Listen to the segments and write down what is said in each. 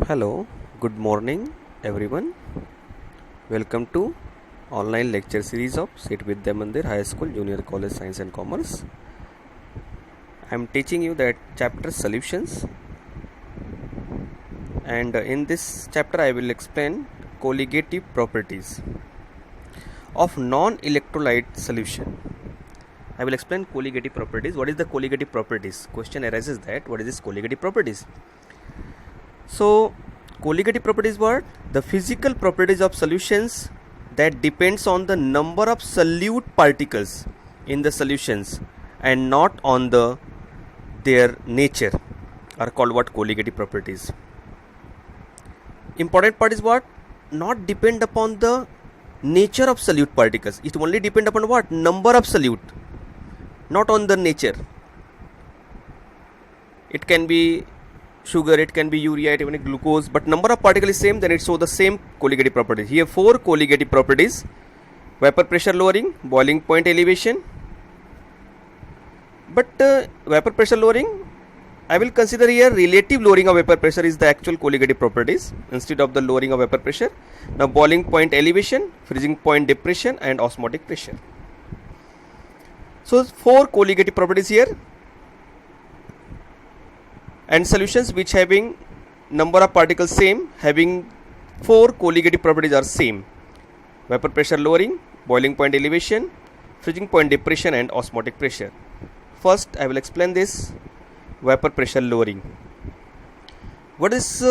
Hello, good morning everyone. Welcome to online lecture series of Sit Vidya Mandir High School Junior College Science and Commerce. I am teaching you that chapter solutions, and in this chapter I will explain colligative properties of non-electrolyte solution. I will explain colligative properties. What is the colligative properties? Question arises that what is this colligative properties? So colligative properties what? The physical properties of solutions that depends on the number of solute particles in the solutions and not on their nature are called what? Colligative properties. Important part is what? Not depend upon the nature of solute particles. It only depend upon what? Number of solute, not on the nature. It can be sugar, it can be urea, it can be glucose, but number of particles is same, then it shows the same colligative properties. Here 4 colligative properties: vapor pressure lowering, boiling point elevation. But vapor pressure lowering, I will consider here relative lowering of vapor pressure is the actual colligative properties instead of the lowering of vapor pressure. Now boiling point elevation, freezing point depression and osmotic pressure. So 4 colligative properties here, and solutions which having number of particles same, having 4 colligative properties are same: vapor pressure lowering, boiling point elevation, freezing point depression and osmotic pressure. First I will explain this vapor pressure lowering. What is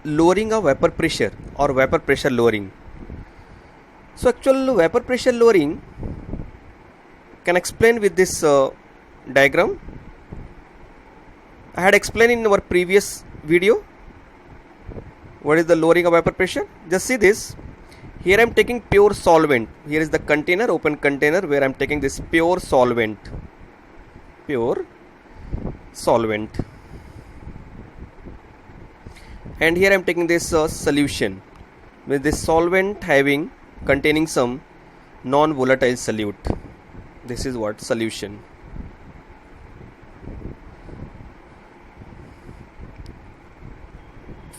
lowering of vapor pressure or vapor pressure lowering? So actual vapor pressure lowering can explain with this diagram. I had explained in our previous video what is the lowering of vapor pressure. Just see this. Here I am taking pure solvent. Here is the container, open container, where I am taking this pure solvent. And here I am taking this solution, with this solvent containing some non-volatile solute. This is what? Solution.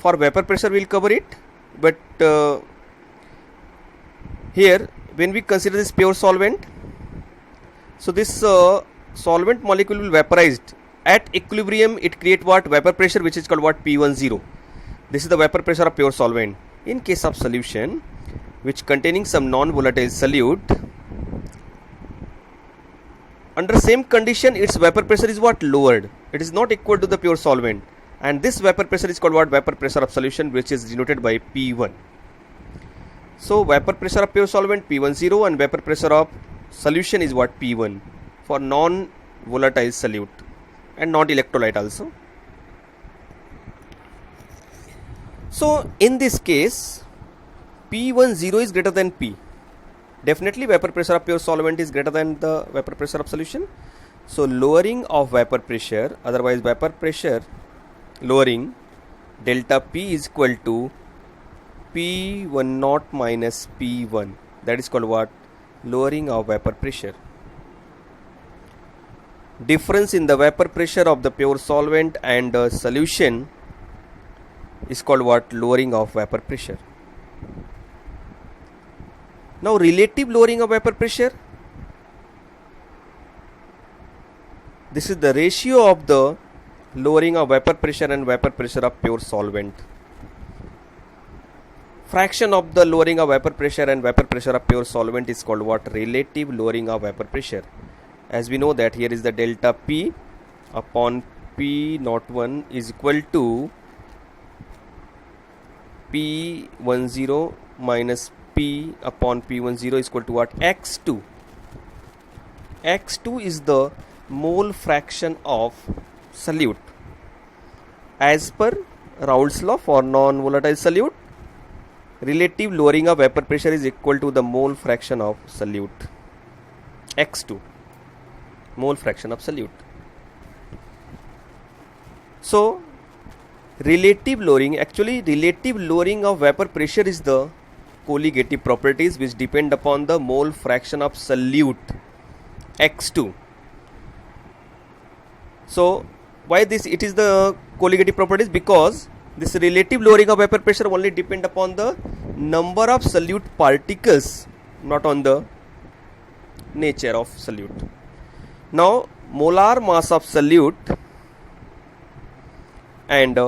For vapor pressure we will cover it, but here when we consider this pure solvent, so this solvent molecule will vaporized at equilibrium. It create what? Vapor pressure, which is called what? P10. This is the vapor pressure of pure solvent. In case of solution which containing some non-volatile solute, under same condition its vapor pressure is what? Lowered. It is not equal to the pure solvent, and this vapor pressure is called what? Vapor pressure of solution, which is denoted by P1. So vapor pressure of pure solvent P10 and vapor pressure of solution is what? P1 for non-volatile solute and not electrolyte also. So in this case P10 is greater than P. Definitely vapor pressure of pure solvent is greater than the vapor pressure of solution. So lowering of vapor pressure, otherwise vapor pressure lowering, delta P is equal to P10 minus P1. That is called what? Lowering of vapor pressure. Difference in the vapor pressure of the pure solvent and the solution is called what? Lowering of vapor pressure. Now relative lowering of vapor pressure, this is the ratio of the lowering of vapor pressure and vapor pressure of pure solvent. Fraction of the lowering of vapor pressure and vapor pressure of pure solvent is called what? Relative lowering of vapor pressure. As we know that here is the delta P upon P01 is equal to P10 minus P upon P10 is equal to what? X2. X2 is the mole fraction of solute. As per Raoult's law, for non-volatile solute, relative lowering of vapor pressure is equal to the mole fraction of solute. X2, mole fraction of solute. So relative lowering of vapor pressure is the colligative properties which depend upon the mole fraction of solute, X2. So why this? It is the colligative properties because This relative lowering of vapor pressure only depend upon the number of solute particles, not on the nature of solute. Now molar mass of solute and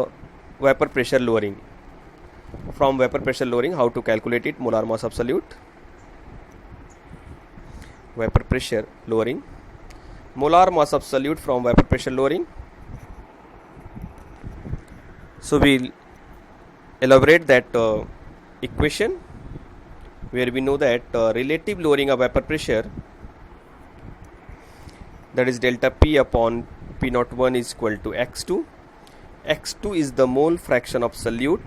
vapor pressure lowering. From vapor pressure lowering, how to calculate it? Molar mass of solute, vapor pressure lowering, molar mass of solute from vapor pressure lowering. So we'll elaborate that equation where we know that relative lowering of vapor pressure, that is delta P upon P01 is equal to X2. X2 is the mole fraction of solute.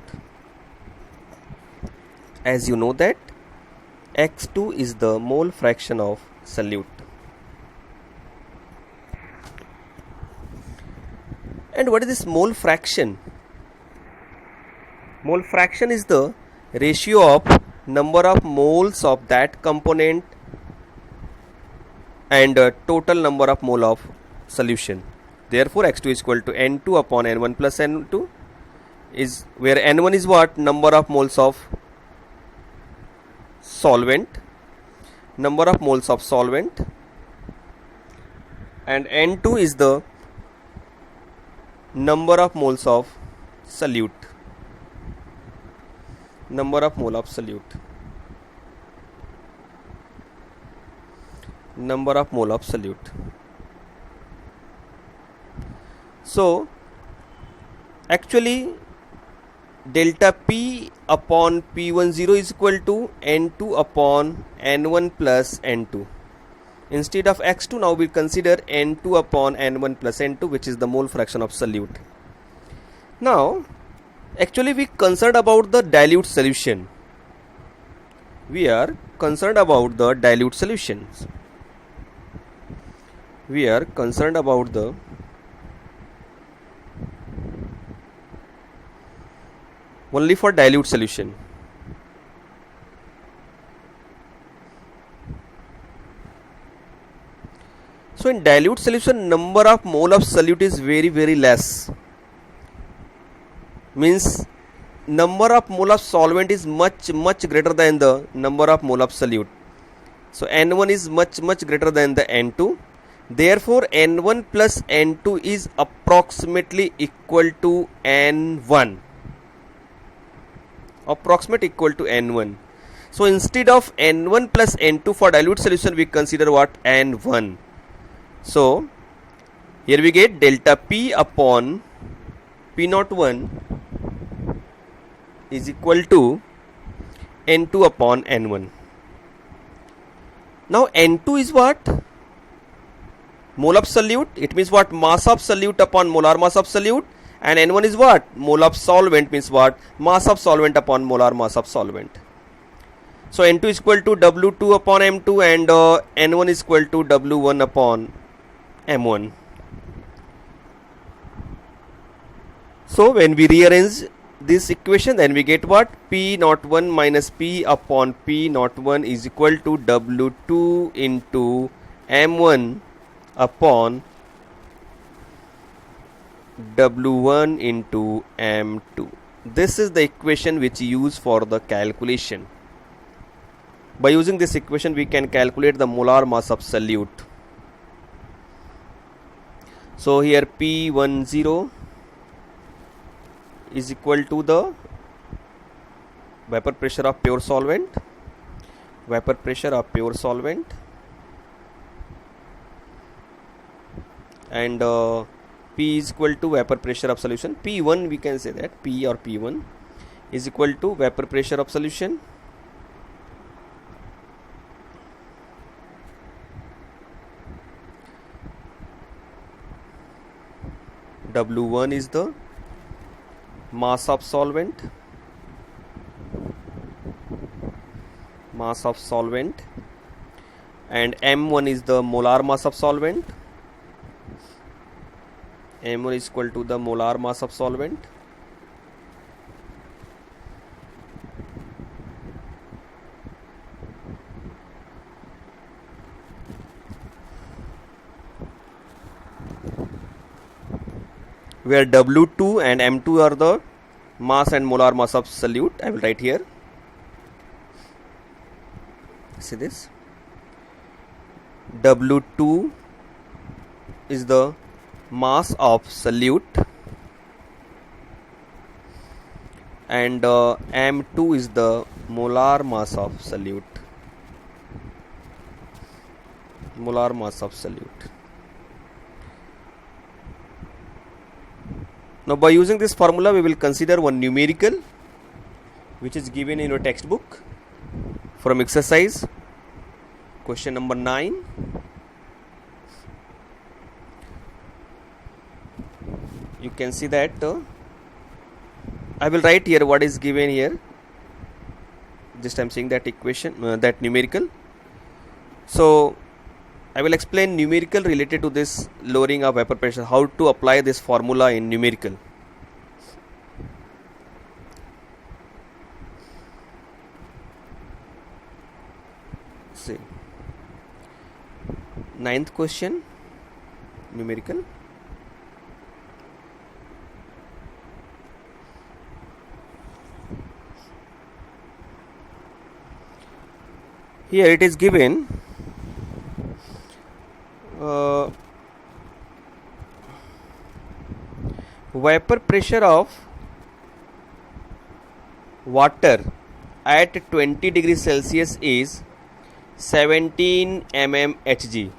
As you know that X2 is the mole fraction of solute. And what is this mole fraction? Mole fraction is the ratio of number of moles of that component and total number of mole of solution. Therefore X2 is equal to N2 upon N1 plus N2, is where N1 is what? Number of moles of solvent, number of moles of solvent, and N2 is the number of moles of solute, number of mole of solute, number of mole of solute. So actually delta P upon P10 is equal to N2 upon N1 plus N2. Instead of X2, now we consider N2 upon N1 plus N2, which is the mole fraction of solute. Now actually we concerned about the dilute solution. We are concerned about the dilute solutions. We are concerned about the only for dilute solution. So in dilute solution, number of mole of solute is very less. Means number of mole of solvent is much greater than the number of mole of solute. So N1 is much greater than the N2. Therefore N1 plus N2 is approximately equal to N1. Approximate equal to N1. So instead of N1 plus N2 for dilute solution, we consider what? N1. So here we get delta P upon P01 is equal to N2 upon N1. Now N2 is what? Mole of solute. It means what? Mass of solute upon molar mass of solute. And N1 is what? Mole of solvent, means what? Mass of solvent upon molar mass of solvent. So N2 is equal to W2 upon M2 and N1 is equal to W1 upon M1. So when we rearrange this equation, then we get what? P01 minus P upon P01 is equal to W2 into M1 upon W1 into M2. This is the equation which you use for the calculation. By using this equation, we can calculate the molar mass of solute. So here P10 is equal to the vapor pressure of pure solvent, vapor pressure of pure solvent, and P is equal to vapor pressure of solution. P1, we can say that P or P1 is equal to vapor pressure of solution W1 is the mass of solvent, and M1 is the molar mass of solvent. M1 is equal to the molar mass of solvent. Where W2 and M2 are the mass and molar mass of solute. I will write here. See this. W2 is the mass of solute and M2 is the molar mass of solute. Molar mass of solute. Now by using this formula we will consider one numerical which is given in your textbook from exercise question number 9. You can see that I will write here what is given here. Just I am saying that equation, that numerical. So I will explain numerical related to this lowering of vapor pressure, how to apply this formula in numerical. See, 9th question, numerical. Here it is given vapor pressure of water at 20 degrees Celsius is 17 mmHg,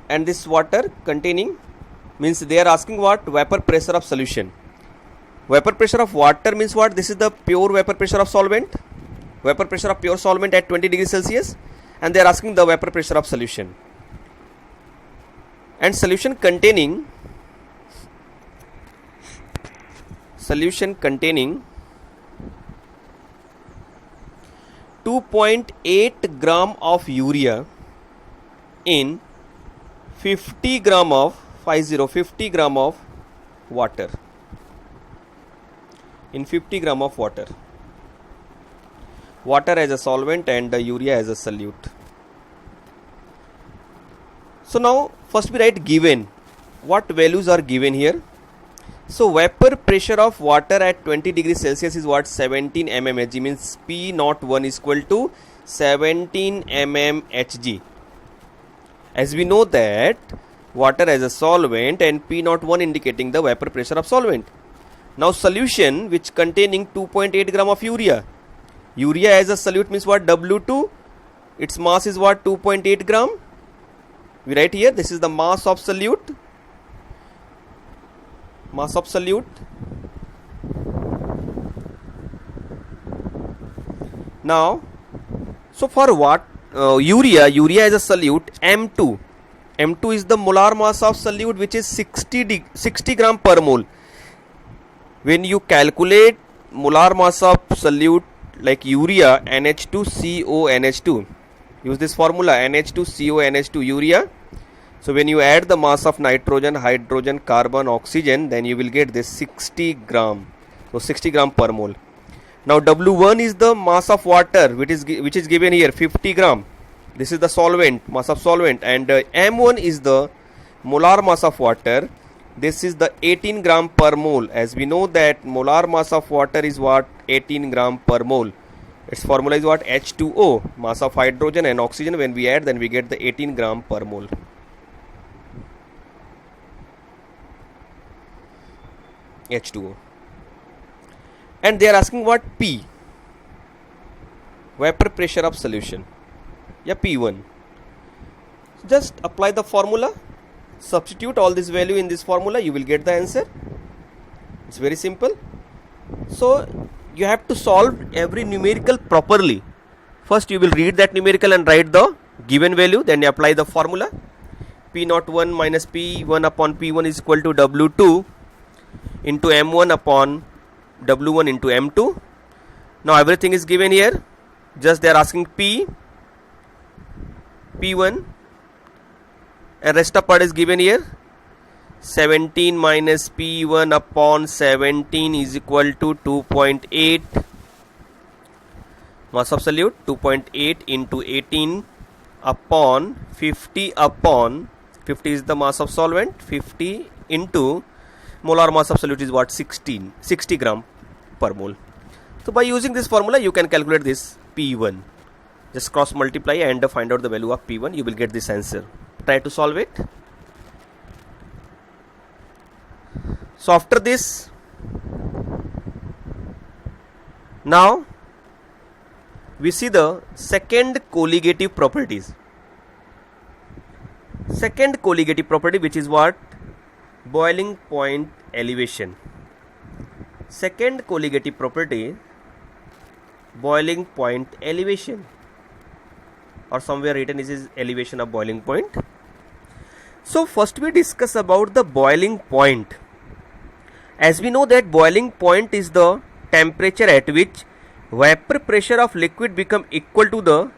and this water containing, means they are asking what? Vapor pressure of solution. Vapor pressure of water means what? This is the pure vapor pressure of solvent. Vapor pressure of pure solvent at 20 degrees Celsius, and they are asking the vapor pressure of solution. And solution containing 2.8 gram of urea in 50 gram of water. In 50 gram of water. Water as a solvent and the urea as a solute. So now first we write given. What values are given here? So vapor pressure of water at 20 degrees Celsius is what? 17 mmHg, means P01 is equal to 17 mmHg. As we know that water as a solvent and P01 indicating the vapor pressure of solvent. Now solution which containing 2.8 gram of urea. Urea as a solute means what? W2. Its mass is what? 2.8 gram. We write here, this is the mass of solute. Mass of solute. Now, so for what? Urea as a solute, M2. M2 is the molar mass of solute, which is 60 gram per mole. When you calculate molar mass of solute like urea, NH2CO NH2, use this formula NH2CO NH2 urea. So when you add the mass of nitrogen, hydrogen, carbon, oxygen, then you will get this 60 gram. So 60 gram per mole. Now W1 is the mass of water which is given here 50 gram. This is the solvent, mass of solvent, and M1 is the molar mass of water. This is the 18 gram per mole. As we know that molar mass of water is what? 18 gram per mole. Its formula is what? H2O, mass of hydrogen and oxygen. When we add, then we get the 18 gram per mole. H2O. And they are asking what? P, vapor pressure of solution. Yeah, P1. Just apply the formula, substitute all this value in this formula, you will get the answer. It's very simple. So you have to solve every numerical properly. First you will read that numerical and write the given value, then you apply the formula. P01 minus P1 upon P1 is equal to W2 into M1 upon W1 into M2. Now everything is given here. Just they are asking P1 and rest of part is given here. 17 minus P1 upon 17 is equal to 2.8. Mass of solute 2.8 into 18 upon 50 upon 50 is the mass of solvent, 50 into Molar mass of solute is what? 60 gram per mole. So by using this formula you can calculate this P1. Just cross multiply and find out the value of P1. You will get this answer. Try to solve it. So after this, now we see the second colligative properties. Second colligative property, which is what? Boiling point elevation. Second colligative property, boiling point elevation, or somewhere written is elevation of boiling point. So first we discuss about the boiling point. As we know that boiling point is the temperature at which vapor pressure of liquid become equal to the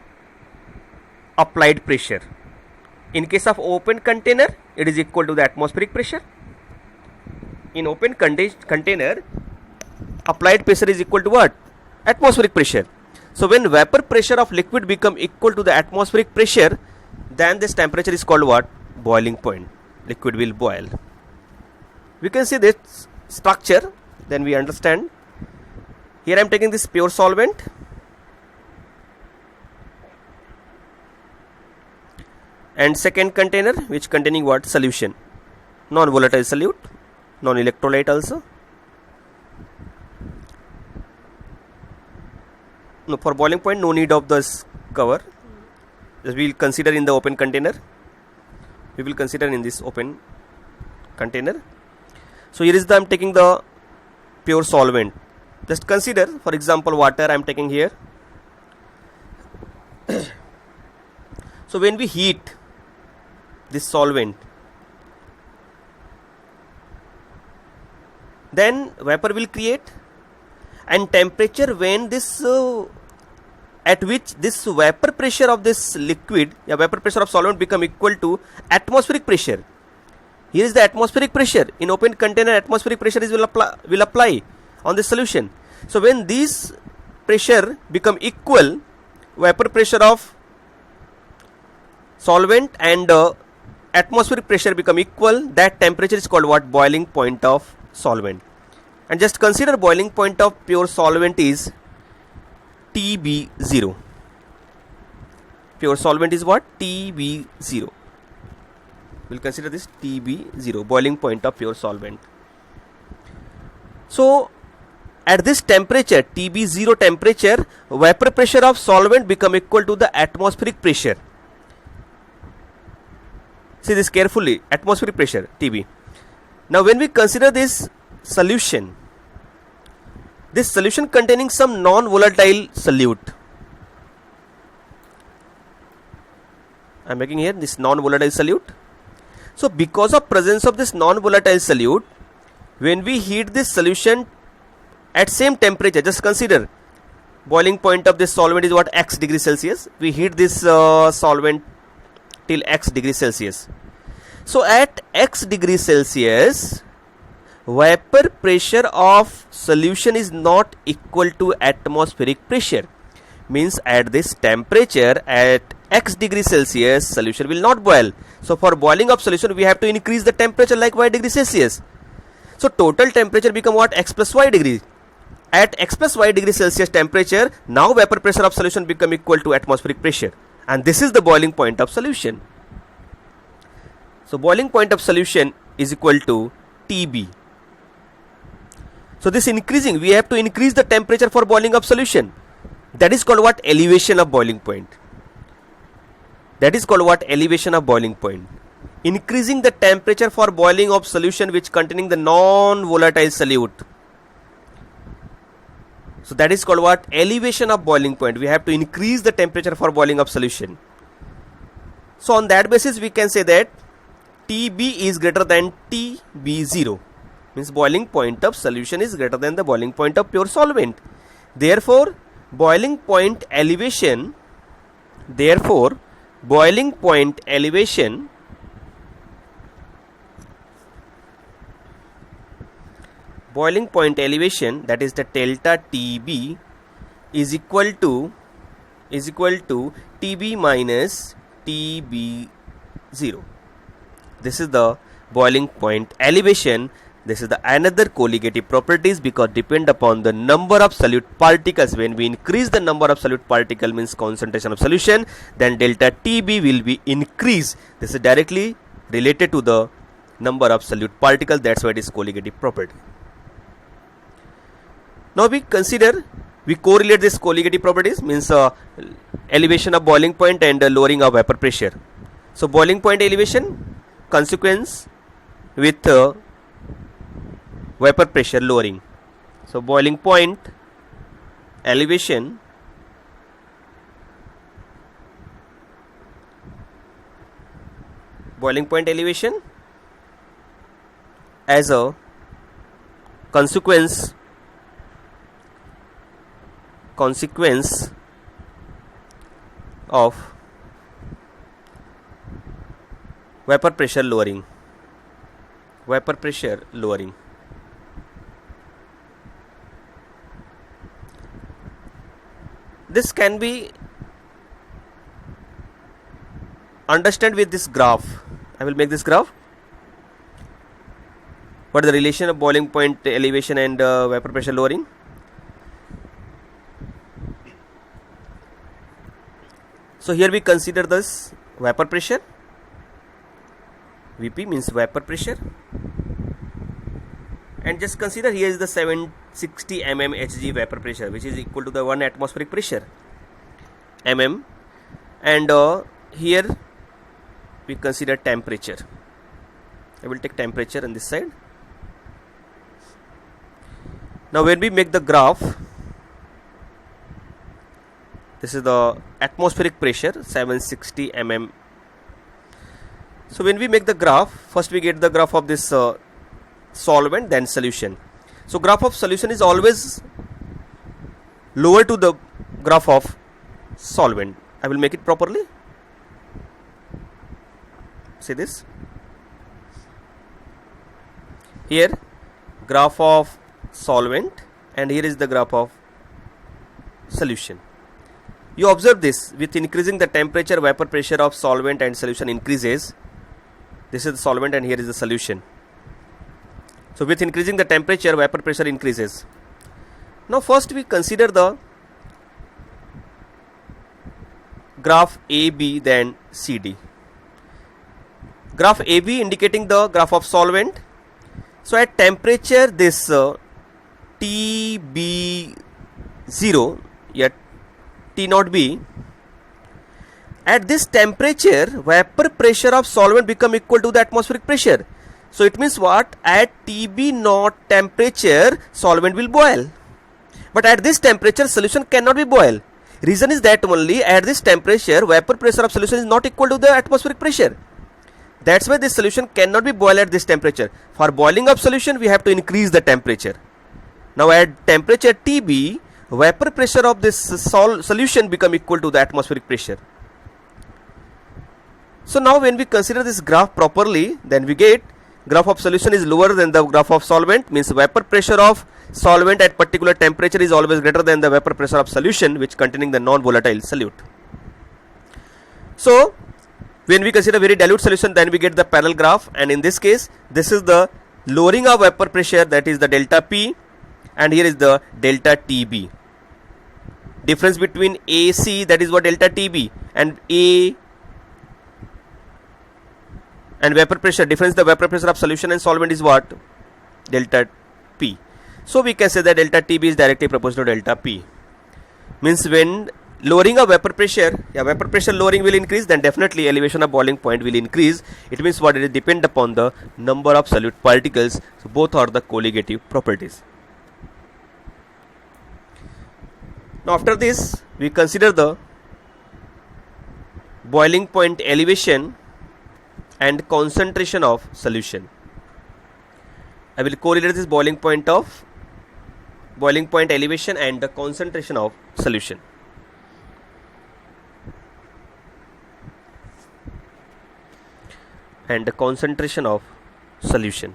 applied pressure. In case of open container, it is equal to the atmospheric pressure. In open container, applied pressure is equal to what? Atmospheric pressure. So when vapor pressure of liquid become equal to the atmospheric pressure, then this temperature is called what? Boiling point. Liquid will boil. We can see this structure, then we understand. Here I am taking this pure solvent. And second container, which containing what? Solution. Non-volatile solute, non-electrolyte also. No, for boiling point no need of this cover. Just we will consider in the open container. We will consider in this open container. So here is the I am taking the pure solvent. Just consider, for example, water I am taking here. So when we heat this solvent, then vapor will create, and temperature when this at which this vapor pressure of this liquid, vapor pressure of solvent become equal to atmospheric pressure. Here is the atmospheric pressure. In open container, atmospheric pressure is will apply on the solution. So when these pressure become equal, vapor pressure of solvent and atmospheric pressure become equal, that temperature is called what? Boiling point of solvent. And just consider boiling point of pure solvent is TB0. Pure solvent is what? TB0. We'll consider this TB0, boiling point of pure solvent. So at this temperature, TB0 temperature, vapor pressure of solvent become equal to the atmospheric pressure. See this carefully, atmospheric pressure, TB. Now when we consider this solution containing some non-volatile solute. I am making here this non-volatile solute. So because of presence of this non-volatile solute, when we heat this solution at same temperature, just consider boiling point of this solvent is what? X degrees Celsius. We heat this solvent till X degrees Celsius. So at X degrees Celsius, vapor pressure of solution is not equal to atmospheric pressure. Means at this temperature, at X degrees Celsius, solution will not boil. So for boiling of solution, we have to increase the temperature like Y degrees Celsius. So total temperature become what? X plus Y degree. At X plus Y degrees Celsius temperature, now vapor pressure of solution become equal to atmospheric pressure. And this is the boiling point of solution. So boiling point of solution is equal to TB. So this increasing, we have to increase the temperature for boiling of solution. That is called what? Elevation of boiling point. That is called what? Elevation of boiling point. Increasing the temperature for boiling of solution which containing the non-volatile solute. So that is called what? Elevation of boiling point. We have to increase the temperature for boiling of solution. So on that basis we can say that TB is greater than TB0. Means boiling point of solution is greater than the boiling point of pure solvent. Therefore boiling point elevation that is the delta TB is equal to TB minus TB0. This is the boiling point elevation This is the another colligative properties because depend upon the number of solute particles. When we increase the number of solute particle means concentration of solution, then delta TB will be increased. This is directly related to the number of solute particles. That's why it is colligative property. Now we correlate this colligative properties means elevation of boiling point and lowering of vapor pressure. So boiling point elevation consequence with vapor pressure lowering. So boiling point elevation as a consequence of vapor pressure lowering. This can be understand with this graph. I will make this graph. What is the relation of boiling point elevation and vapor pressure lowering? So here we consider this vapor pressure. Vp means vapor pressure, and just consider here is the 760 mm Hg vapor pressure, which is equal to the 1 atmospheric pressure mm, and here we consider temperature. I will take temperature on this side. Now when we make the graph, this is the atmospheric pressure 760 mm. So when we make the graph, first we get the graph of this solvent, then solution. So graph of solution is always lower to the graph of solvent. I will make it properly. See this? Here graph of solvent and here is the graph of solution. You observe this, with increasing the temperature, vapor pressure of solvent and solution increases. This is the solvent and here is the solution. So with increasing the temperature, vapor pressure increases. Now first we consider the graph AB, then CD. Graph AB indicating the graph of solvent. So at temperature this TB0, yet T naught B, at this temperature vapor pressure of solvent become equal to the atmospheric pressure. So it means what? At TB naught temperature solvent will boil, but at this temperature solution cannot be boil. Reason is that only at this temperature vapor pressure of solution is not equal to the atmospheric pressure. That's why this solution cannot be boiled at this temperature. For boiling of solution we have to increase the temperature. Now at temperature TB, vapor pressure of this solution become equal to the atmospheric pressure. So now when we consider this graph properly, then we get graph of solution is lower than the graph of solvent, means vapor pressure of solvent at particular temperature is always greater than the vapor pressure of solution which containing the non-volatile solute. So when we consider very dilute solution, then we get the parallel graph, and in this case this is the lowering of vapor pressure, that is the delta P, and here is the delta TB. Difference between AC, that is what delta TB, and A and vapor pressure, difference the vapor pressure of solution and solvent is what? Delta P. So we can say that delta TB is directly proportional to delta P. Means when lowering of vapor pressure, vapor pressure lowering will increase, then definitely elevation of boiling point will increase. It means what? It depends upon the number of solute particles. So both are the colligative properties. Now after this we consider the boiling point elevation and concentration of solution. I will correlate this boiling point elevation and the concentration of solution. And the concentration of solution.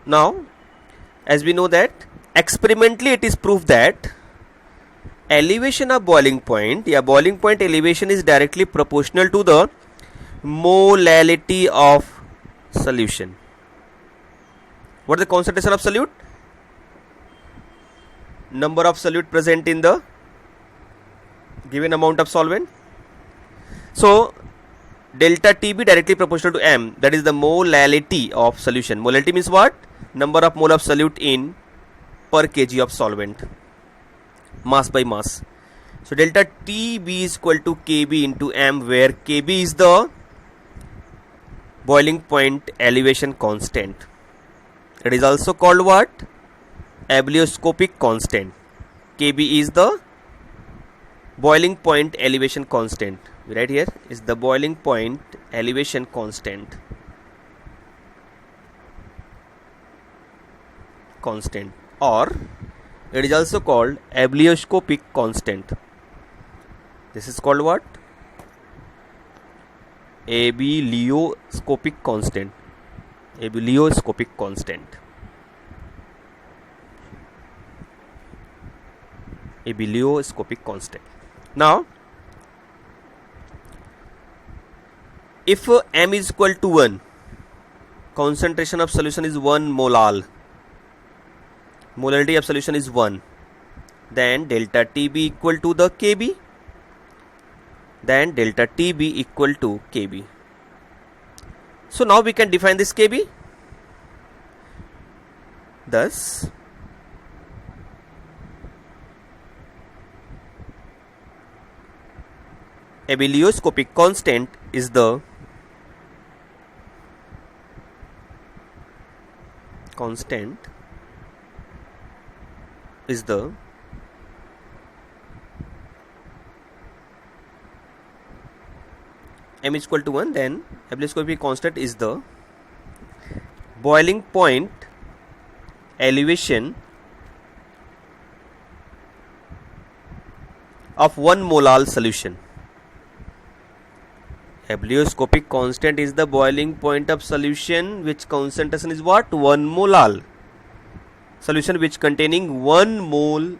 Now as we know that experimentally it is proved that elevation of boiling point, yeah, boiling point elevation is directly proportional to the molality of solution. What is the concentration of solute? Number of solute present in the given amount of solvent. So delta TB directly proportional to M, that is the molality of solution. Molality means what? Number of mole of solute in per kg of solvent, mass by mass. So delta TB is equal to Kb into M, where Kb is the boiling point elevation constant. It is also called what? Ebullioscopic constant. Kb is the boiling point elevation constant. Right here is the boiling point elevation constant. Or it is also called ebullioscopic constant. This is called what? Ebullioscopic constant. Ebullioscopic constant. Ebullioscopic constant. Now, if M is equal to 1, concentration of solution is 1 molal, molarity of solution is 1, then delta TB equal to the Kb, then delta TB equal to Kb. So now we can define this Kb. Thus, ebullioscopic constant is the M is equal to 1, then ebullioscopic constant is the boiling point elevation of 1 molal solution. Ebullioscopic constant is the boiling point of solution which concentration is what? 1 molal. Solution which containing 1 mole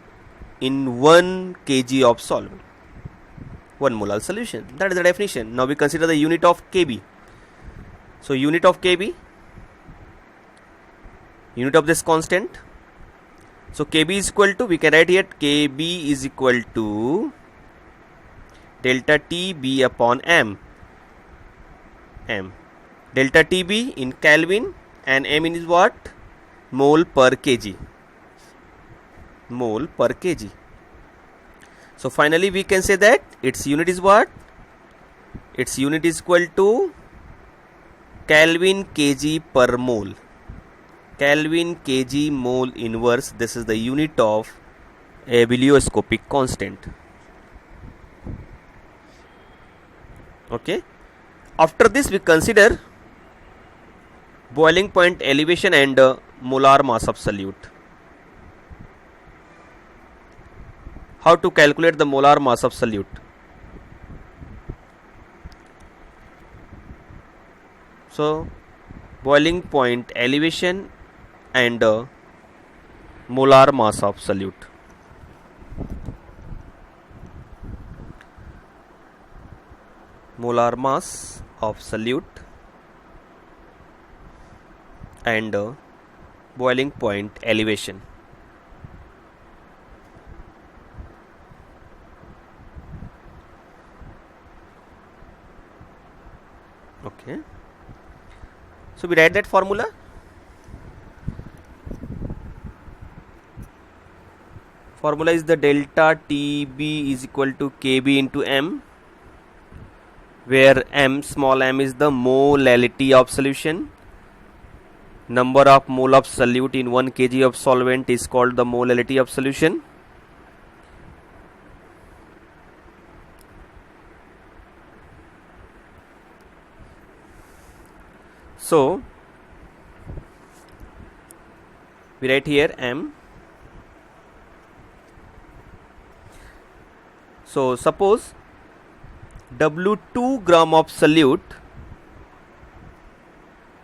in 1 kg of solvent. 1 molal solution. That is the definition. Now we consider the unit of Kb. So unit of Kb, unit of this constant. So Kb is equal to, we can write here Kb is equal to delta TB upon M. Delta TB in Kelvin and M is what? Mole per kg. Mole per kg. So finally we can say that its unit is what? Its unit is equal to Kelvin kg per mole. Kelvin kg mole inverse. This is the unit of ebullioscopic constant. Okay. After this we consider boiling point elevation and molar mass of solute. How to calculate the molar mass of solute? So boiling point elevation and molar mass of solute. Molar mass of solute and boiling point elevation. Okay. So we write that formula. Formula is the delta TB is equal to Kb into M, where M, small m, is the molality of solution. Number of mole of solute in 1 kg of solvent is called the molality of solution. So we write here M. So suppose W2 gram of solute,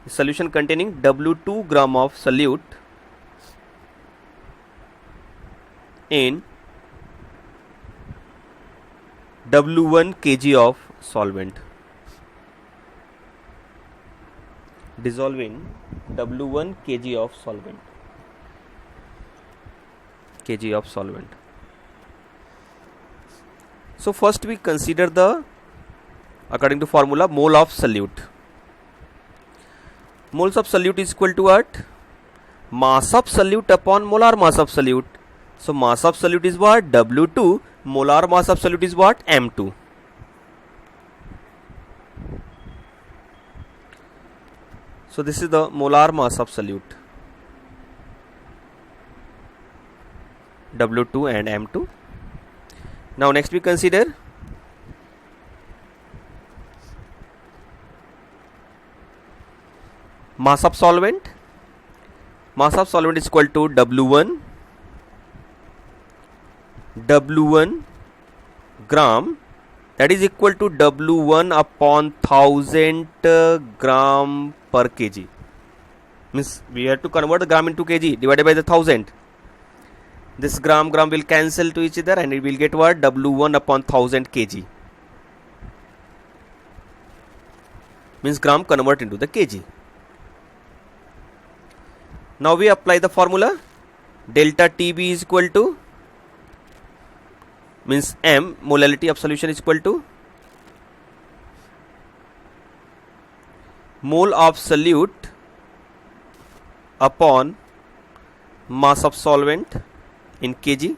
solution containing W2 gram of solute in W1 kg of solvent. Dissolve in W1 kg of solvent. Kg of solvent. So first we consider the, according to formula, mole of solute. Moles of solute is equal to what? Mass of solute upon molar mass of solute. So mass of solute is what? W2. Molar mass of solute is what? M2. So this is the molar mass of solute, W2 and M2. Now next we consider mass of solvent. Mass of solvent is equal to W1 gram, that is equal to W1 upon 1000 gram per kg. Means we have to convert the gram into kg divided by the 1000. This gram will cancel to each other and it will get what? W1 upon 1000 kg. Means gram convert into the kg. Now we apply the formula. Delta TB is equal to, means M, molality of solution, is equal to mole of solute upon mass of solvent in kg.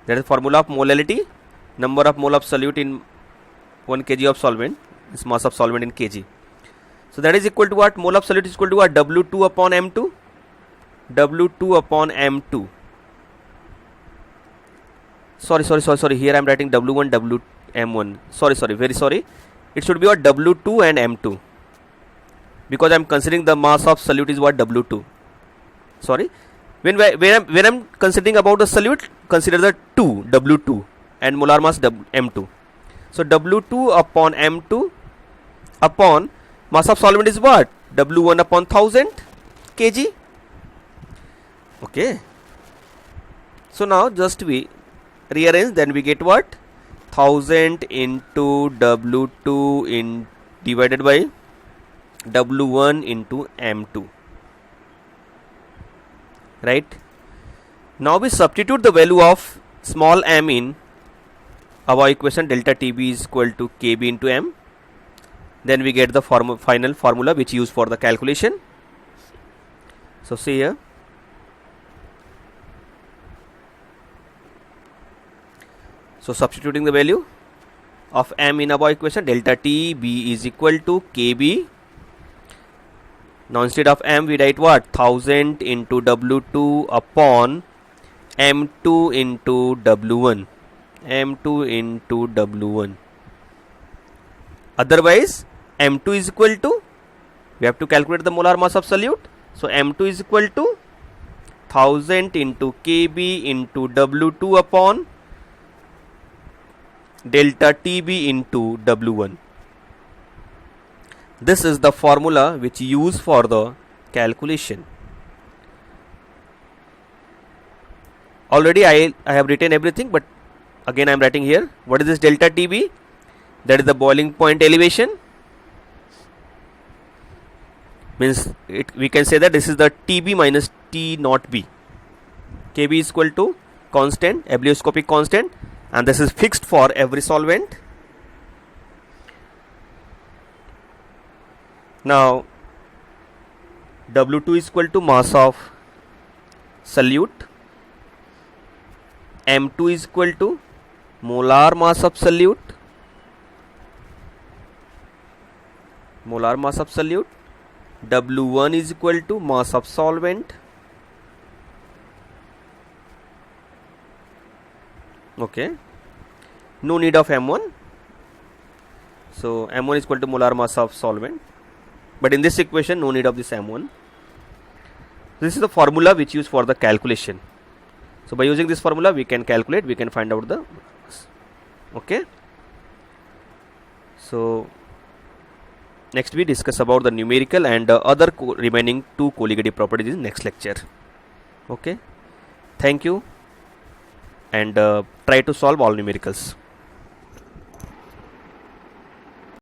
That is formula of molality. Number of mole of solute in 1 kg of solvent is mass of solvent in kg. So that is equal to what? Mole of solute is equal to what? W2 upon M2. W2 upon M2. Sorry. Here I am writing W1, M1. Sorry. Very sorry. It should be what? W2 and M2. Because I am considering the mass of solute is what? W2. Sorry. When I am considering about the solute, consider the 2, W2, and molar mass M2. So W2 upon M2 upon mass of solvent is what? W1 upon 1000 kg. Okay. So now just we rearrange, then we get what? 1000 into W2 in divided by W1 into M2. Right. Now we substitute the value of small m in our equation. Delta TB is equal to Kb into M. Then we get the final formula which used for the calculation. So see here. So substituting the value of m in our equation, delta TB is equal to Kb. Now instead of m we write what? 1000 into W2 upon M2 into W1. M2 into W1. Otherwise M2 is equal to, we have to calculate the molar mass of solute. So M2 is equal to 1000 into Kb into W2 upon delta TB into W1. This is the formula which you use for the calculation. Already I have written everything, but again I am writing here. What is this delta TB? That is the boiling point elevation. Means we can say that this is the TB minus T naught B. Kb is equal to constant, abelioscopic constant, and this is fixed for every solvent. Now W2 is equal to mass of solute, M2 is equal to molar mass of solute, W1 is equal to mass of solvent. Okay, no need of M1. So M1 is equal to molar mass of solvent. But in this equation, no need of this M1. This is the formula which used for the calculation. So by using this formula, we can calculate, we can find out the, okay. So next we discuss about the numerical and other remaining two colligative properties in next lecture. Okay. Thank you, and try to solve all numericals.